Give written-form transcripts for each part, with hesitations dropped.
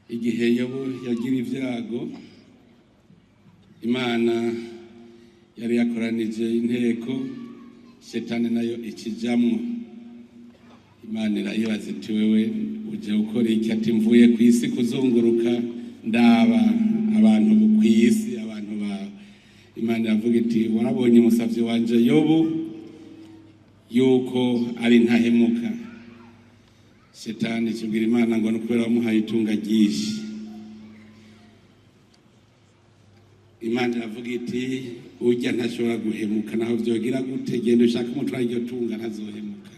igihe Yobu yagira ivyago, Imana yari yakoranije inteko, Shetani nayo ikijamwo. Imana irayibaza iti wewe uje ukora iki? Ati mvuye kw'isi kuzunguruka ndaba abantu kw'isi, abantu bawe. Imana yavuga iti warabonye umusavyi wanje Yobu yuko ari ntahemuka. Shetani kibwira Imana ngo nukubera wamuhaye itunga ryinshi. Imana yavuga iti urya ntashobora guhemuka, naho vyogira gute, genda ushaka umutwara iryo tunga ntazohemuka.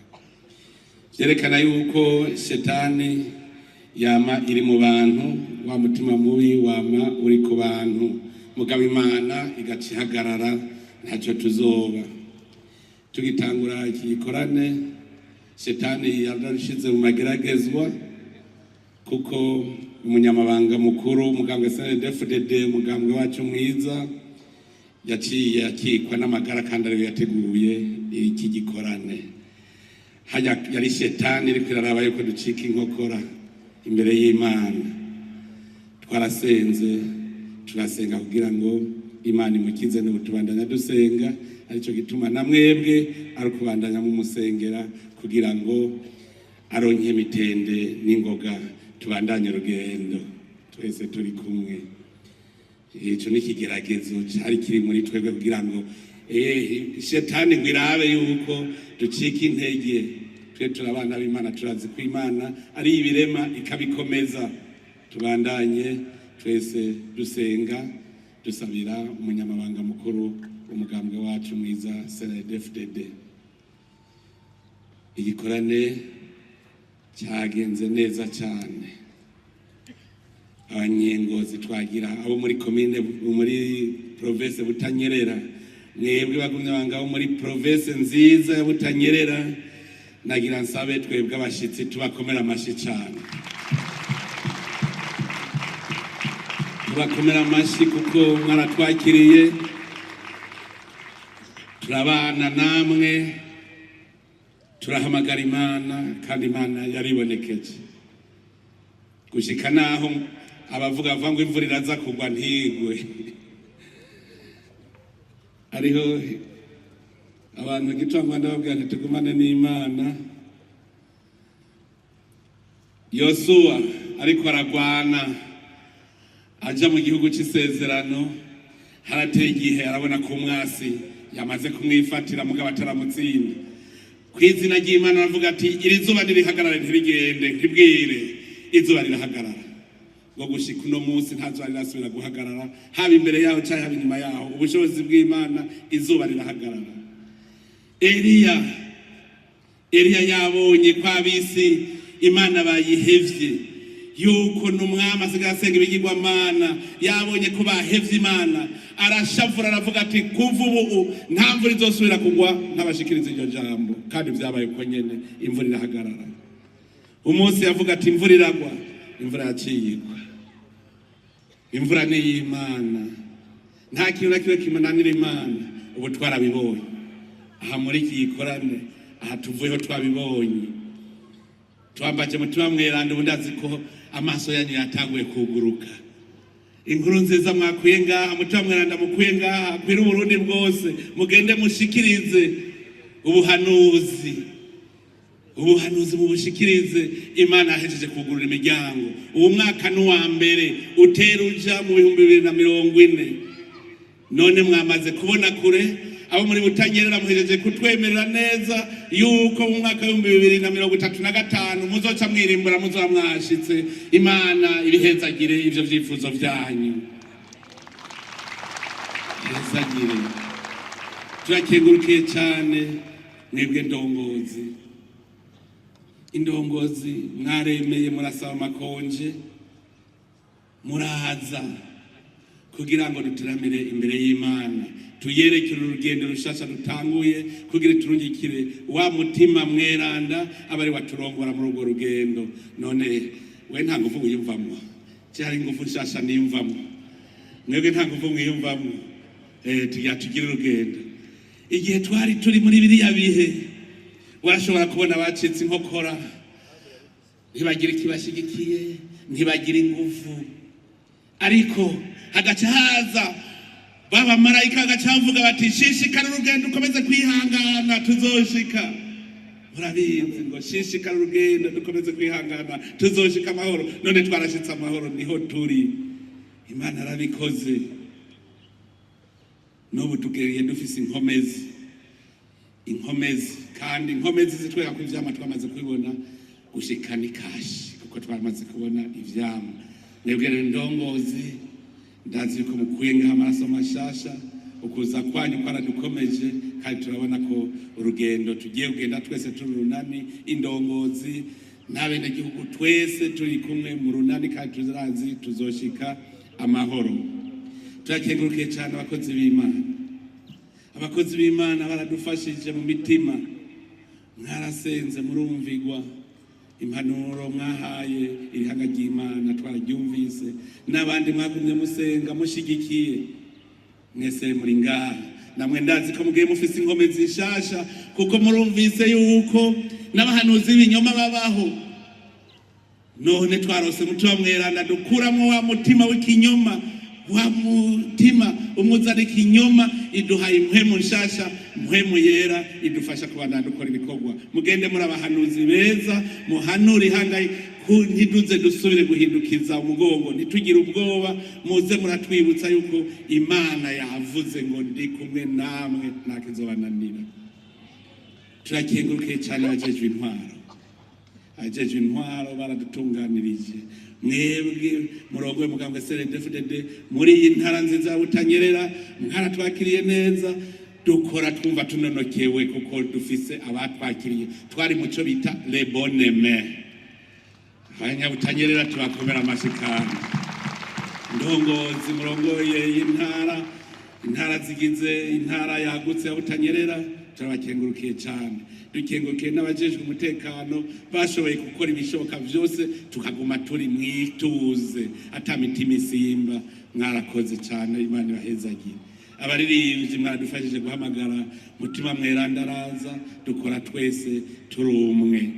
Vyerekana yuko Shetani yama iri mu bantu, wa mutima mubi wama uri ku bantu, mugabo Imana igaca ihagarara ntaco tuzoba. Tugitangura iki gikorane, Shetani yarashize mu mageragezwa, kuko umunyamabanga mukuru umugambwe CNDD-FDD, umugambwe wacu mwiza, yaciye akikwa n'amagara kandi ari yateguye iki gikorane. Haya yari Shetani iri kwiraraba yuko ducika inkokora imbere y'Imana. Twarasenze turasenga kugira ngo Imana imukize, no tubandanya dusenga, arico gituma namwebwe ari kubandanya mu musengera kugira ngo aronke mitende n'ingoga tubandanye rugendo twese turi kumwe. Ico ni kigeragezo cyari kiri muri twebwe kugira ngo Shetani ngwirabe yuko ducika intege. Twe turabana b'Imana, turazi ko Imana ari ibirema ikabikomeza. Tubandanye twese dusenga dusabira umunyamabanga mukuru umugambwe wacu mwiza CNDD-FDD. Igikorane cyagenze neza cyane. Abanyengozi twagira abo muri commune, muri province Butanyerera, mwebwe bagumye bangaho muri province nziza ya Butanyerera, nagira nsabe twebwe abashitsi tubakomera amashi cyane. Tubakomera amashi kuko mwaratwakiriye, turabana namwe, turahamagara Imana kandi Imana yaribonekeje. Gushika naho abavuga ngo imvura iraza kugwa ntigwe. Ariho abantu gitwangwa ndababwira ati tugumane n'Imana. Yosuwa ariko aragwana aja mu gihugu c'isezerano, harateye igihe arabona ko umwasi yamaze kumwifatira mugabo ataramutsinda. Kw'izina ry'Imana aravuga ati iri zuba nirihagarare ntirigende, ntibwire izuba rirahagarara. Ngo gushika uno munsi nta zuba rirasubira guhagarara, haba imbere yaho cyangwa haba inyuma yaho, ubushobozi bw'Imana izuba rirahagarara. Eliya yabonye kwa bisi Imana bayihevye, yuko n'umwami asigaye asenga ibigirwamana, yabonye ko bahevye Imana, arashavura aravuga ati kuva ubu nta mvura izosubira kugwa ntabashikiriza iryo jambo. Kandi vyabaye uko nyene, imvura irahagarara. Umunsi yavuga ati imvura iragwa, imvura yaciyigwa. Imvura ni y'Imana, nta kintu na kimwe kimunanira Imana. Ubu twarabibonye aha muri iki gikorane, aha tuvuyeho twabibonye, twambaje mutima mweranda. Ubu ndazi ko amaso yanyu yatanguye kuguruka. Inkuru nziza mwakuye ngaha, mutima mweranda mukuye ngaha kwira Uburundi bwose, mugende mushikirize ubuhanuzi mubushikirize. Imana yahejeje kugurura imiryango. Ubu mwaka n'uwa mbere utera uja mu 2040. None mwamaze kubona kure. Abo muri Butanyerera muhejeje kutwemerera neza yuko mu mwaka 2035 muzoca mwirimbura, muzoba mwashitse. Imana ibihezagire ivyo vyifuzo vyanyu, ihezagire. Turakengurukiye cyane mwebwe ndongozi, indongozi mwaremeye, murasaba amakonje, muraza kugira ngo duteramire imbere y'Imana, tuyerekere urugendo rushasha rutanguye, kugira turungikire wa mutima mweranda abari waturongora muri urwo rugendo. None we nta nguvu wiyumvamo, cyari nguvu nshasha niyumvamo, mwebwe nta nguvu mwiyumvamo. Tugire urugendo. Igihe twari turi muri biriya bihe, warashobora kubona bacitse inkokora, ntibagira ikibashigikiye, ntibagira inguvu, ariko hagaca haza baba marayika hagaca bavuga bati shishikara urugendo ukomeze kwihangana tuzoshika. Murabizi ngo shishikara urugendo dukomeze kwihangana tuzoshika amahoro. None twarashitse amahoro, niho turi. Imana arabikoze. N'ubu tugeriye dufise inkomezi kandi inkomezi zitwereka ko ivyama twamaze kubibona gushika ni kashi, kuko twamaze kubona ivyama. Mwebwe rero ndongozi, ndazi yuko mukuye ngaha amaraso mashasha, ukuza kwanyu kwaradukomeje, kandi turabona ko urugendo tugiye kugenda twese turi runani, indongozi n'abenegihugu twese turi kumwe mu runani, kandi turazi tuzoshika amahoro. Turakengurukiye cyane abakozi b'Imana. Abakozi b'Imana baradufashije mu mitima, mwarasenze murumvigwa, impanuro mwahaye irihanga ry'Imana twararyumvise, n'abandi mwagumye musenga mushigikiye. Mwese muri ngaha, namwe ndazi ko mugiye mufise inkomezi nshasha, kuko murumvise yuko n'abahanuzi b'ibinyoma babaho. None twarose mutima mweranda dukuramo wa mutima w'ikinyoma, wa mutima umuzana ikinyoma, iduhaye impwemu nshasha, impwemu yera idufasha kubandana dukora ibikorwa. Mugende muri abahanuzi beza, muhanura ihanga ntiduze dusubire guhindukiza umugongo, ntitugire ubwoba. Muze muratwibutsa yuko Imana yavuze ngo ndi kumwe namwe ntakizobananira. Turakengurukiye cyane abajejwe intwaro. Abajejwe intwaro baradutunganirije. Mwebwe murongoye mugambwe CNDD-FDD muri iyi ntara nziza ya Butanyerera, mwaratwakiriye neza, dukora twumva tunonokewe kuko dufise abatwakiriye. Twari muco bita les bonnes mains. Abanyabutanyerera tubakomera amashikana. Ndongozi murongoye intara zigize intara yagutse ya Butanyerera, turabakengurukiye cyane. Dukengurukiye n'abajejwe umutekano bashoboye gukora ibishoboka byose, tukaguma turi mwituze ata mitima isimba. Mwarakoze cyane, Imana ibahezagire. Abaririmbyi mwaradufashije guhamagara mutima mweranda araza, dukora twese turi umwe.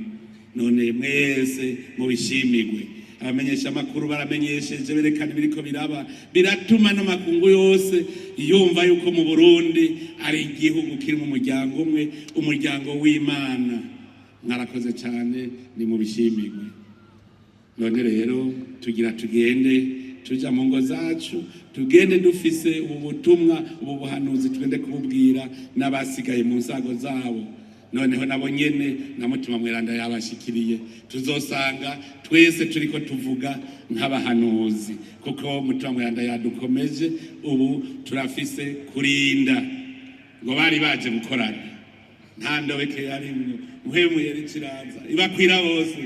None mwese mubishimirwe. Abamenyesha amakuru baramenyesheje berekana biriko biraba, biratuma n'amakungu yose yumva yuko mu Burundi ari igihugu kiri mu muryango umwe, umuryango w'Imana. Mwarakoze cyane, ni mubishimirwe. None rero tugira tugende tuja mu ngo zacu, tugende dufise ubu butumwa, ubu buhanuzi, tugende kububwira n'abasigaye mu nsago zabo. Noneho nabo nyene na mutima mweranda yabashikiriye, tuzosanga twese turiko tuvuga nk'abahanuzi, kuko mutima mweranda yadukomeje. Ubu turafise kurinda ngo bari baje gukorana, nta ndobeke yarimwe. Mpwemu yera ikiraza ibakwira bose,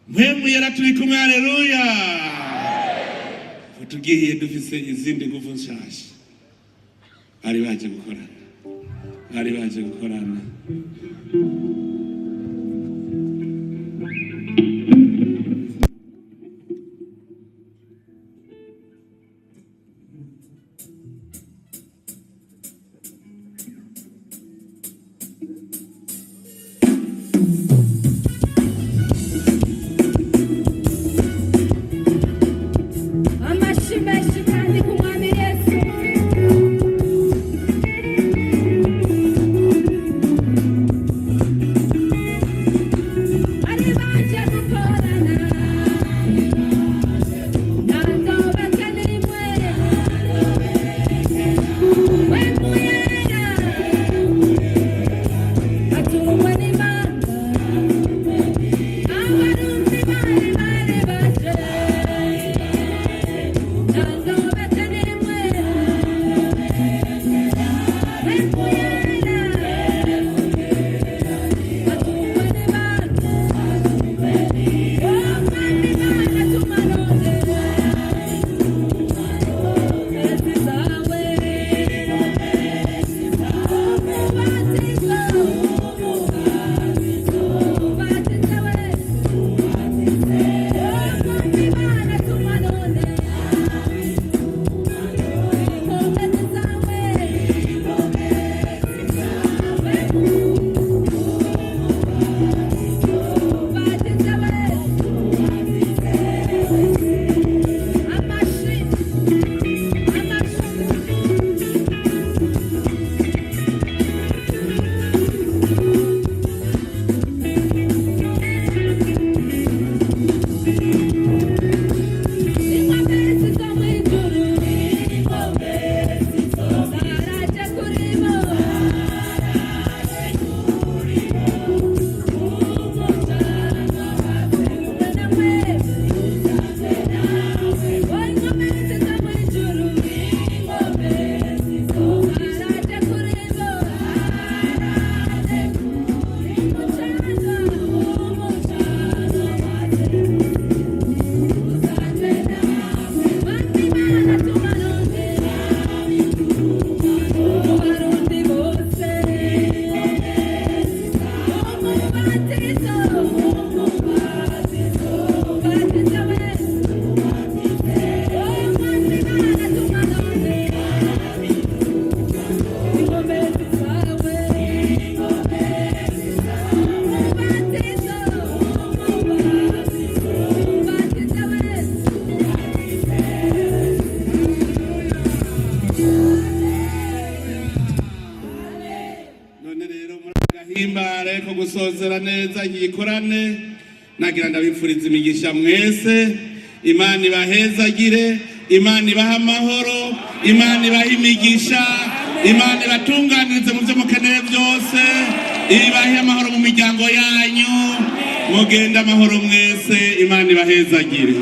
mpwemu yera turi kumwe. Haleluya! Tugiye dufise izindi nguvu nshasha. Bari baje gukorana. gusozera neza igikorane nagira ndabipfuriza imigisha mwese. Imana ibahezagire, Imana ibaha amahoro, Imana ibaha imigisha, Imana ibatunganirize mu byo mukeneye byose, ibahe amahoro mu miryango yanyu, mugende amahoro mwese, Imana ibahezagire.